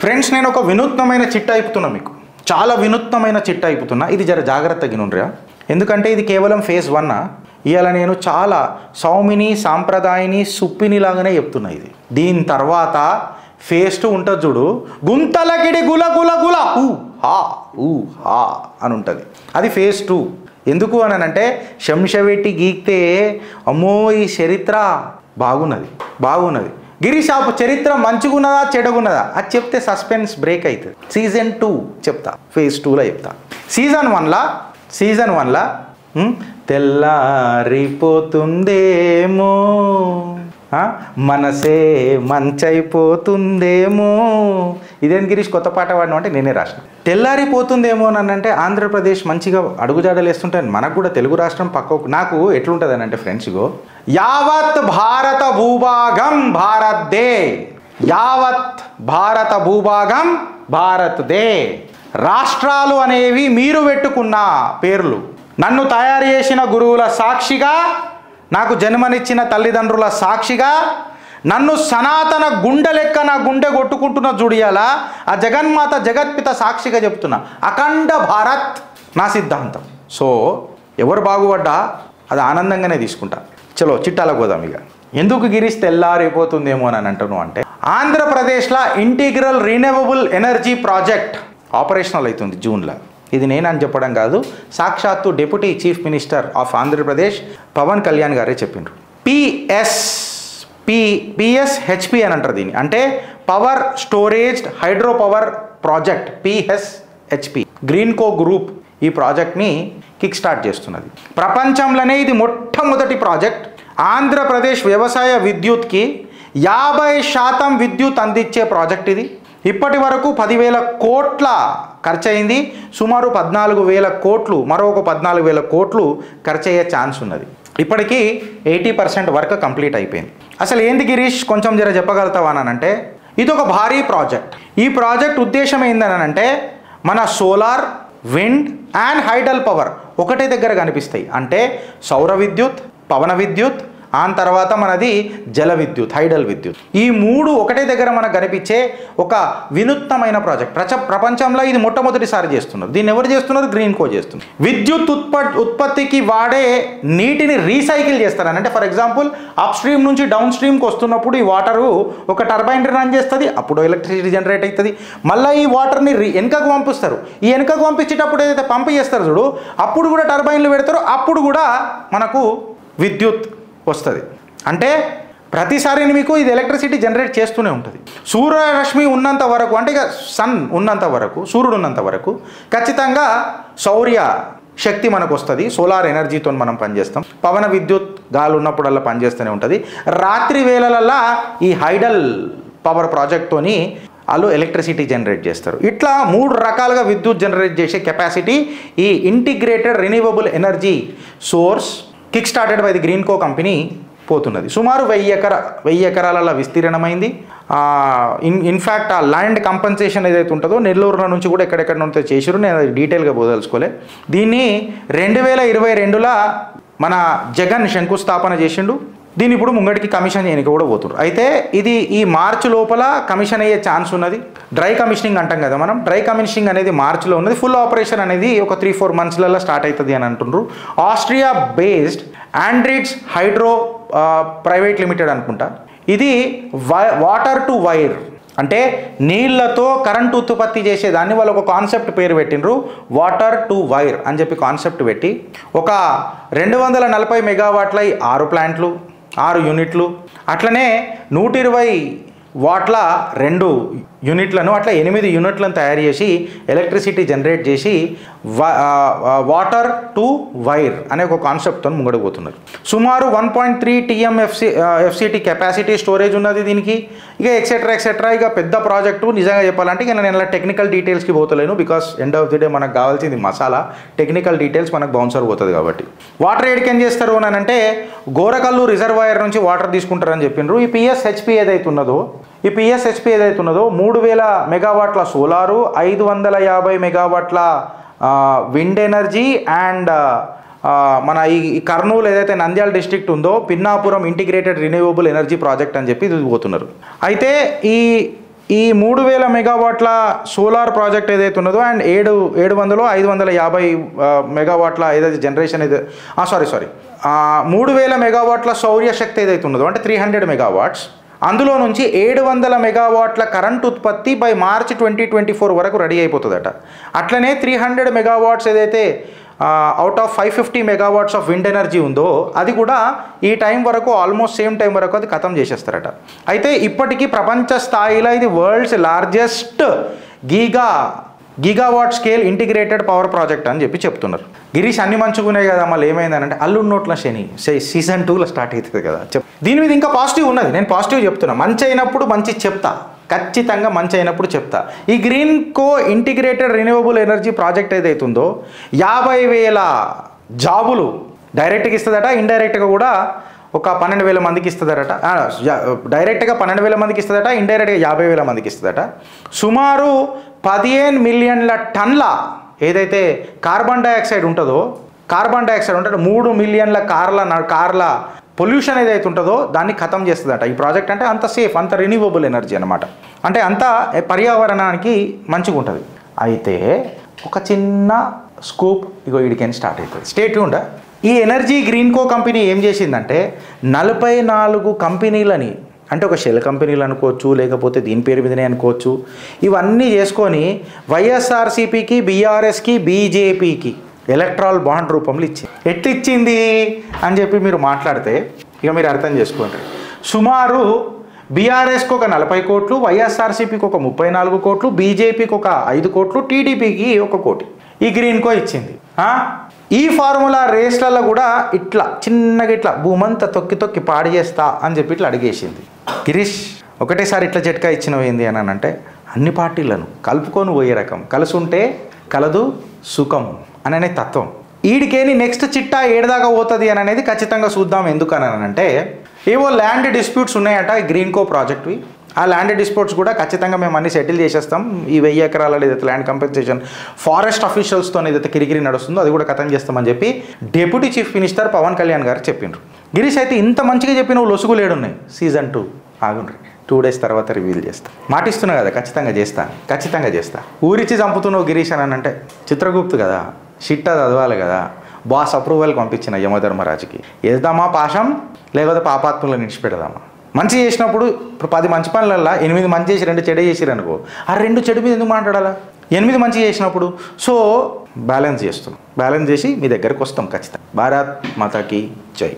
Friends, నేను ఒక వినూత్నమైన చిట్ట అయిపోతున్నా, మీకు చాలా వినూత్నమైన చిట్ట అయిపోతున్నా. ఇది జర జాగ్రత్తగా నుండ్రా, ఎందుకంటే ఇది కేవలం ఫేజ్ 1. ఇవాళ నేను చాలా సౌమిని సాంప్రదాయని సుప్పిని లాగానే చెప్తున్నా. ఇది దీని తర్వాత ఫేజ్ 2 ఉంటుంది చూడు, గుంతలకిడి గుల గుల గుల ఊ హా అని ఉంటుంది. అది ఫేజ్ 2. ఎందుకు అని అంటే శంషవెట్టి గీక్తే అమ్మో ఈ చరిత్ర బాగున్నది గిరీష్ ఆ చరిత్ర మంచిగున్నదా చెడగున్నదా అది చెప్తే సస్పెన్స్ బ్రేక్ అవుతుంది. సీజన్ 2 చెప్తా, ఫేజ్ 2లో చెప్తా. సీజన్ 1లా తెల్లారిపోతుందేమో మనసే మంచైపోతుందేమో. ఇదేం గిరీష్ కొత్త పాట పాడినా అంటే నేనే రాసిన. తెల్లారిపోతుందేమో అని అంటే ఆంధ్రప్రదేశ్ మంచిగా అడుగుజాడలు వేస్తుంటాను. మనకు కూడా తెలుగు రాష్ట్రం పక్కకు నాకు ఎట్లుంటుంది అని అంటే ఫ్రెండ్స్, ఇగో యావత్ భారత భూభాగం భారత్దే, యావత్ భారత భూభాగం భారత్దే. రాష్ట్రాలు అనేవి మీరు పెట్టుకున్న పేర్లు. నన్ను తయారు చేసిన గురువుల సాక్షిగా, నాకు జన్మనిచ్చిన తల్లిదండ్రుల సాక్షిగా, నన్ను సనాతన గుండె లెక్క నా గుండె కొట్టుకుంటున్న జుడియాల ఆ జగన్మాత జగత్పిత సాక్షిగా చెప్తున్నా, అఖండ భారత్ నా సిద్ధాంతం. సో ఎవరు బాగుపడ్డా అది ఆనందంగానే తీసుకుంటా. చలో చిట్టాలకు పోదాం. ఇక ఎందుకు గిరీష్ తెల్లారైపోతుందేమో అని అంటున్నాను అంటే, ఆంధ్రప్రదేశ్లో integral renewable energy project operational అవుతుంది జూన్లో. ఇది నేనని చెప్పడం కాదు, సాక్షాత్తు deputy chief minister of Andhra Pradesh Pawan Kalyan గారే చెప్పిండ్రు. పిఎస్హెచ్పి అని అంటారు దీన్ని, అంటే power storaged hydro power project. PSHP Greenko group ఈ ప్రాజెక్ట్ని కిక్ స్టార్ట్ చేస్తున్నది. ప్రపంచంలోనే ఇది మొట్టమొదటి ప్రాజెక్ట్. ఆంధ్రప్రదేశ్ వ్యవసాయ విద్యుత్కి 50% విద్యుత్ అందించే ప్రాజెక్ట్ ఇది. ఇప్పటి వరకు 10,000 కోట్ల ఖర్చు అయింది. సుమారు 14,000 కోట్లు, మరొక 14,000 కోట్లు ఖర్చు అయ్యే ఛాన్స్ ఉన్నది. ఇప్పటికీ 80% వర్క్ కంప్లీట్ అయిపోయింది. అసలు ఏంది గిరీష్ కొంచెం జర చెప్పగలుగుతావా అని అంటే, ఇది ఒక భారీ ప్రాజెక్ట్. ఈ ప్రాజెక్ట్ ఉద్దేశం ఏందని అంటే, మన solar, wind and hydel power ఒకటే దగ్గర కనిపిస్తాయి. అంటే సౌర విద్యుత్, పవన విద్యుత్, ఆ తర్వాత మనది జల విద్యుత్, హైడల్ విద్యుత్. ఈ 3 ఒకటే దగ్గర మనకు కనిపించే ఒక వినూత్నమైన ప్రాజెక్ట్. ప్రపంచంలో ఇది మొట్టమొదటిసారి చేస్తున్నారు. దీన్ని ఎవరు చేస్తున్నారు? గ్రీన్కో చేస్తున్నారు. విద్యుత్ ఉత్పత్తికి వాడే నీటిని రీసైకిల్ చేస్తారని అంటే, ఫర్ ఎగ్జాంపుల్ అప్ స్ట్రీమ్ నుంచి డౌన్ స్ట్రీమ్కి వస్తున్నప్పుడు ఈ వాటరు ఒక టర్బైన్ రన్ చేస్తుంది, అప్పుడు ఎలక్ట్రిసిటీ జనరేట్ అవుతుంది. మళ్ళీ ఈ వాటర్ని వెనుకకు పంపిస్తారు. ఈ వెనుకకు పంపించేటప్పుడు ఏదైతే పంప్ చేస్తారు చూడు, అప్పుడు కూడా టర్బైన్లు పెడతారు, అప్పుడు కూడా మనకు విద్యుత్ వస్తుంది. అంటే ప్రతిసారి మీకు ఇది ఎలక్ట్రిసిటీ జనరేట్ చేస్తూనే ఉంటుంది. సూర్యరశ్మి ఉన్నంత వరకు, అంటే ఇక సన్ ఉన్నంత వరకు, సూర్యుడు ఉన్నంత వరకు ఖచ్చితంగా సౌర్య శక్తి మనకు వస్తుంది. సోలార్ ఎనర్జీతో మనం పనిచేస్తాం. పవన విద్యుత్ గాలి ఉన్నప్పుడల్లా పనిచేస్తూనే ఉంటుంది. రాత్రి వేళలల్లా ఈ హైడల్ పవర్ ప్రాజెక్ట్తోని వాళ్ళు ఎలక్ట్రిసిటీ జనరేట్ చేస్తారు. ఇట్లా 3 రకాలుగా విద్యుత్ జనరేట్ చేసే కెపాసిటీ ఈ integrated renewable energy source kick started by the Greenko company పోతున్నది. సుమారు 1000 ఎకరాల విస్తీర్ణమైంది. ఇన్ఫ్యాక్ట్ ఆ ల్యాండ్ కంపెన్సేషన్ ఏదైతే ఉంటుందో నెల్లూరులో నుంచి కూడా ఎక్కడెక్కడ ఉంటే చేసారు. నేను అది డీటెయిల్గా పోదలుచుకోలే. దీన్ని 2022లో మన జగన్ శంకుస్థాపన చేసిండు. దీన్ని ఇప్పుడు ముంగటికి కమిషన్ చేయడానికి కూడా పోతున్నారు. అయితే ఇది ఈ మార్చి లోపల కమిషన్ అయ్యే ఛాన్స్ ఉన్నది. డ్రై కమిషనింగ్ అంటాం కదా మనం, డ్రై కమిషనింగ్ అనేది మార్చిలో ఉన్నది. ఫుల్ ఆపరేషన్ అనేది ఒక 3-4 మంత్స్లలో స్టార్ట్ అవుతుంది అని అంటున్నారు. Austria based Andritz hydro private limited అనుకుంటా. ఇది వాటర్ టు వైర్, అంటే నీళ్లతో కరెంటు ఉత్పత్తి చేసేదాన్ని వాళ్ళు ఒక కాన్సెప్ట్ పేరు పెట్టినరు, వాటర్ టు వైర్ అని చెప్పి కాన్సెప్ట్ పెట్టి ఒక 240 మెగావాట్ల 6 ప్లాంట్లు, 6 యూనిట్లు, అట్లనే 120 వాట్ల 2 యూనిట్లను, అట్లా 8 యూనిట్లను తయారు చేసి ఎలక్ట్రిసిటీ జనరేట్ చేసి వాటర్ టు వైర్ అనే ఒక కాన్సెప్ట్తో ముంగడిపోతున్నారు. సుమారు 1.3 TMFCT కెపాసిటీ స్టోరేజ్ ఉన్నది దీనికి. ఇక ఎక్సెట్రా ఇక పెద్ద ప్రాజెక్టు. నిజంగా చెప్పాలంటే ఇక నేను ఇలా టెక్నికల్ డీటెయిల్స్కి పోతలేను, because end of the day మనకు కావాల్సింది మసాలా, టెక్నికల్ డీటెయిల్స్ మనకు బౌన్సర్ పోతుంది కాబట్టి. వాటర్ ఏడికేం చేస్తారు అని అంటే, గోరకల్లు రిజర్వాయర్ నుంచి వాటర్ తీసుకుంటారని చెప్పిండ్రు. ఈ పిఎస్హెచ్పి ఏదైతే ఉన్నదో 3000 మెగావాట్ల సోలారు, 550 మెగావాట్ల విండ్ ఎనర్జీ అండ్ మన ఈ కర్నూలు ఏదైతే నంద్యాల డిస్ట్రిక్ట్ ఉందో Pinnapuram integrated renewable energy project అని చెప్పి ఇది పోతున్నారు. అయితే ఈ ఈ 3000 మెగావాట్ల సోలార్ ప్రాజెక్ట్ ఏదైతే ఉన్నదో అండ్ 550 మెగావాట్ల ఏదైతే జనరేషన్ ఏదైతే సారీ 3000 మెగావాట్ల సౌర్యశక్తి ఏదైతే ఉన్నదో అంటే 300 మెగావాట్స్, అందులో నుంచి 700 మెగావాట్ల కరెంట్ ఉత్పత్తి బై మార్చ్ 2024 వరకు రెడీ అయిపోతుందట. అట్లనే 300 మెగావాట్స్ ఏదైతే out of 550 megawatts of wind energy ఉందో అది కూడా ఈ టైం వరకు ఆల్మోస్ట్ సేమ్ టైం వరకు అది ఖతం చేసేస్తారట. అయితే ఇప్పటికీ ప్రపంచ స్థాయిలో ఇది world's largest gigawatt scale integrated power project అని చెప్తున్నారు. గిరీష్ అన్ని మంచుకున్నాయి కదా, మళ్ళీ ఏమైందనంటే అల్లుడి నోట్ల శని సీజన్ 2లో స్టార్ట్ అవుతుంది కదా. దీని మీద ఇంకా పాజిటివ్ ఉన్నది, నేను పాజిటివ్ చెప్తున్నా. మంచి అయినప్పుడు మంచి చెప్తా, ఖచ్చితంగా మంచి అయినప్పుడు చెప్తా. ఈ Greenko integrated renewable energy project ఏదైతుందో 50,000 జాబులు డైరెక్ట్గా ఇస్తుందట, ఇండైరెక్ట్గా కూడా ఒక 12,000 మందికి ఇస్తుందట. డైరెక్ట్గా 12,000 మందికి ఇస్తుందట, ఇండైరెక్ట్గా 50,000 మందికి ఇస్తుందట. సుమారు 15 మిలియన్ల టన్ల ఏదైతే కార్బన్ డైఆక్సైడ్ ఉంటుందో 3 మిలియన్ల కార్ల పొల్యూషన్ ఏదైతే ఉంటుందో దాన్ని ఖతం చేస్తుందట ఈ ప్రాజెక్ట్. అంటే అంత సేఫ్, అంత రిన్యూవబుల్ ఎనర్జీ అనమాట. అంటే అంత పర్యావరణానికి మంచిగా ఉంటుంది. అయితే ఒక చిన్న స్కూప్ వీడికని స్టార్ట్ అవుతుంది. Stay tuned. ఈ ఎనర్జీ గ్రీన్కో కంపెనీ ఏం చేసిందంటే 44 కంపెనీలని, అంటే ఒక షెల్ కంపెనీలు అనుకోవచ్చు, లేకపోతే దీని పేరు మీదనే అనుకోవచ్చు, ఇవన్నీ చేసుకొని వైఎస్ఆర్సీపీకి, బీఆర్ఎస్కి, బీజేపీకి ఎలక్ట్రాల్ బాండ్ రూపంలో ఇచ్చింది. ఎట్లా ఇచ్చింది అని చెప్పి మీరు మాట్లాడితే ఇక మీరు అర్థం చేసుకోండి. సుమారు బీఆర్ఎస్కి ఒక 40 కోట్లు, వైఎస్ఆర్సీపీకి ఒక 34 కోట్లు, బీజేపీకి ఒక 5 కోట్లు, టీడీపీకి 1 కోటి ఈ గ్రీన్కో ఇచ్చింది. ఈ ఫార్ములా రేస్లలో కూడా ఇట్లా చిన్నగా ఇట్లా భూమంతా తొక్కి పాడి చేస్తా అని చెప్పి ఇట్లా అడిగేసింది. గిరీష్ ఒకటేసారి ఇట్లా జట్కా ఇచ్చినవి ఏంది అని అంటే అన్ని పార్టీలను కలుపుకొని పోయే రకం, కలిసి ఉంటే కలదు సుఖం అనే తత్వం. ఈడికేని నెక్స్ట్ చిట్టా ఏడదాకా పోతుంది అని అనేది ఖచ్చితంగా చూద్దాం. ఎందుకని అంటే ఏవో ల్యాండ్ డిస్ప్యూట్స్ ఉన్నాయట ఈ గ్రీన్కో ప్రాజెక్ట్వి. ఆ ల్యాండ్ డిస్ప్యూట్స్ కూడా ఖచ్చితంగా మేము అన్ని సెటిల్ చేసేస్తాం. ఈ 1000 ఎకరాల ఏదైతే ల్యాండ్ కంపెన్సేషన్ ఫారెస్ట్ అఫీషియల్స్తో ఏదైతే కిరికిరి నడుస్తుందో అది కూడా ఖతం చేస్తామని చెప్పి deputy chief minister Pawan Kalyan గారు చెప్పిండ్రు. గిరీష్ అయితే ఇంత మంచిగా చెప్పిన లొసుగులేడున్నాయి. సీజన్ 2 ఆగుండ్రి, 2 డేస్ తర్వాత రివీల్ చేస్తా. మాటిస్తున్నా కదా, ఖచ్చితంగా చేస్తా. ఊరిచ్చి చంపుతున్నావు గిరీష్ అని అంటే చిత్రగుప్తు కదా, షిట్టా చదవాలి కదా. బాస్ అప్రూవల్కి పంపించిన యమధర్మరాజుకి వేద్దామా పాశం, లేకపోతే పాపాత్ములను నిడిచిపెడదామా. మంచి చేసినప్పుడు ఇప్పుడు 10 మంచి పనులల్లో 8 మంచి చేసి 2 చెడు చేసిరు అనుకో, ఆ 2 చెడు మీద ఎందుకు మాట్లాడాలా? 8 మంచి చేసినప్పుడు సో బ్యాలెన్స్ చేసి మీ దగ్గరకు వస్తాం ఖచ్చితంగా. భారత్ మాతాకి జై.